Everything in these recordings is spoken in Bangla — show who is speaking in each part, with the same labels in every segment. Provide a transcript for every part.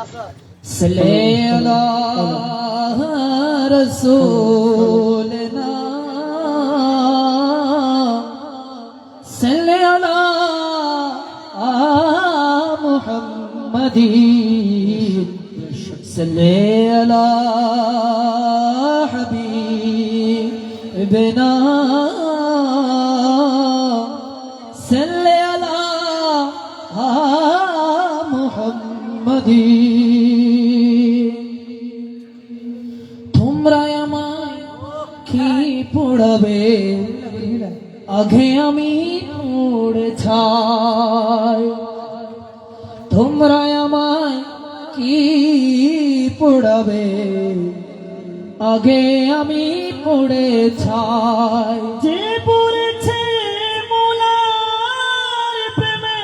Speaker 1: صلی علی رسولنا صلی علی محمد صلی علی حبیبنا صلی علی محمد তোমরা আমায় কি পড়াবে আগে আমি পড়ে ছাই তোমরা আমায় কি পড়াবে আগে আমি পড়ে ছাই
Speaker 2: যে পড়েছে মোলার প্রেমে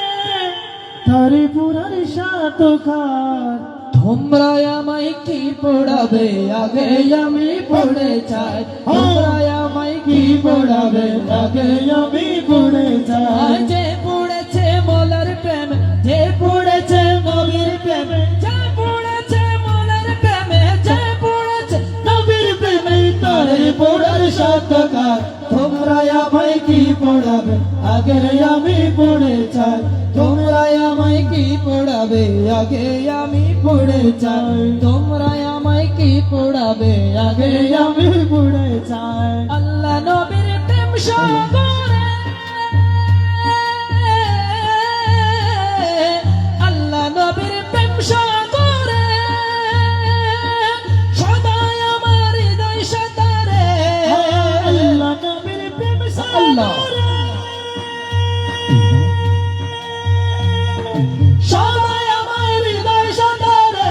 Speaker 2: তার পুরার সাতকার
Speaker 1: তোমরা আমায় কি পড়াবে আগে আমি পড়ে চাই তোমরা আমায় কি পড়াবে আগে
Speaker 2: আমি পড়ে যাই
Speaker 1: যে পড়েছে মোলার প্রেম যে পড়েছে নবীর প্রেম যে পড়েছে মোলার প্রেমে যে পড়েছে নবীর প্রেমে
Speaker 2: তার পুরার সাতকার
Speaker 1: তোমরা আমায় কি পড়াবে আগে আমি পড়ে চাই তোমরা আমায় কি পড়াবে আগে আমি পড়ে চাই তোমরা আমায় কি পড়াবে আগে
Speaker 2: আমি পড়ে যাই
Speaker 1: আল্লাহ নবীর প্রেম সাগরে আল্লাহ নবীর প্রেম সাগরে সদাই আমার হৃদয় সাঁতারে
Speaker 2: আল্লাহ নবীর প্রেম
Speaker 1: আল্লাহ সদাই আমার হৃদয় সাঁতারে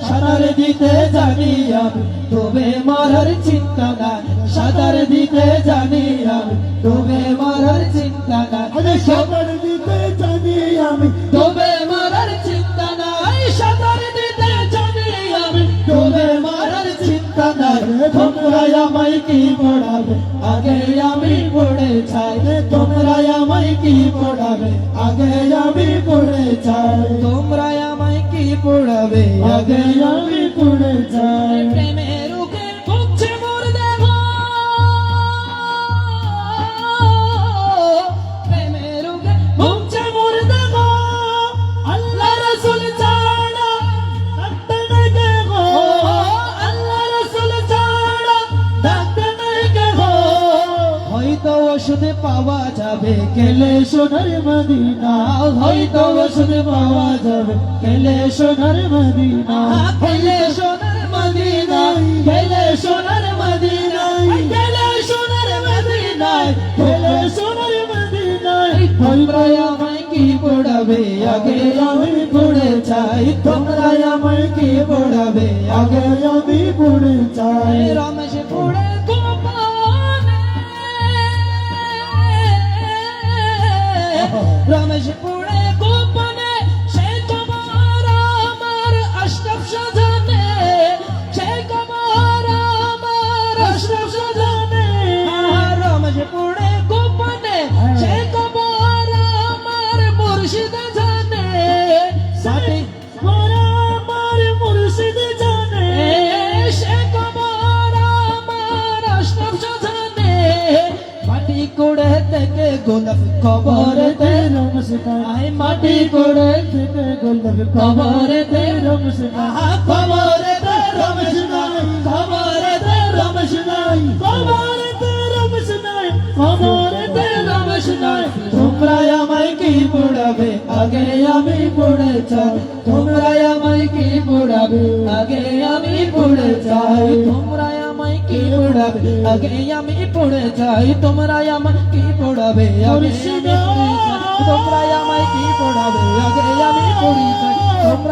Speaker 1: সাঁতার দিতে জানি আমি তবে মারার চিন্তা নাই সাঁতার দিতে জানি আমি তবে মারার চিন্তা নাই
Speaker 2: সাঁতার দিতে জানি আমি
Speaker 1: তবে মারার চিন্তা নাই সাঁতার দিতে জানি আমি তবে মারার চিন্তা নাই তোমরা আমায় কি পড়াবে আগে আমি পড়ে চাই তোমরা আমায় কি পড়াবে আগে আমি পড়ে চাই তোমরা আমায় কি পড়াবে আগে আমি পড়ে চাই প্রেমের রুখে ভুগছে মোর দেহ প্রেমের রুখে ভুগছে মোর দেহ আল্লাহ রাসূল ছাড়া
Speaker 2: ডাক্তার নাই কে গো
Speaker 1: আল্লাহ রাসূল ছাড়া ডাক্তার নাই কে গো হয়তো ওষুধ পাওয়া যাবে গেলে সোনার মদিনা হয়তো ওষুধ পাওয়া যাবে গেলে সোনার মদিনা গেলে সোনার মদিনা গেলে সোনার মদিনা গেলে সোনার মদিনা গেলে সোনার মদিনা তোমরা আমায় কি পড়াবে আগে আমি পড়ে চাই তোমরা আমায় কি পড়াবে আগে আমি পড়ে চাই রমেশ পড়ে গোপানে রমেশ পড়ে গোপনে সে তোমার আমার আশরাফ সাজানে সে তোমার আমার আশরাফ সাজানে রমেশ পড়ে গোপনে সে তোমার আমার মুর্শিদ জানে সাথে
Speaker 2: আমার মুর্শিদ জানে
Speaker 1: সে তোমার আমার আশরাফ সাজানে মাটি কোড়ে থেকে গোলাপ কবরেতে আই মাটি কোড়ে থেকে গোলাপ কবরেতে কবরেতে রমেশ নাই কবরেতে রমেশ নাই
Speaker 2: কবরেতে রমেশ নাই
Speaker 1: কবরেতে রমেশ নাই তোমরা আমায় কি পড়াবে আগে আমি পড়ে চাই তোমরা আমায় কি পড়াবে আগে আমি পড়ে চাই তোমরা আমায় কি পড়াবে আগে আমি পড়ে চাই তোমরা আমায় কি পড়াবে আগে আমি পড়ে চাই তোমরা আমায় কি পড়াবে আগে আমি পড়ে চাই তোমরা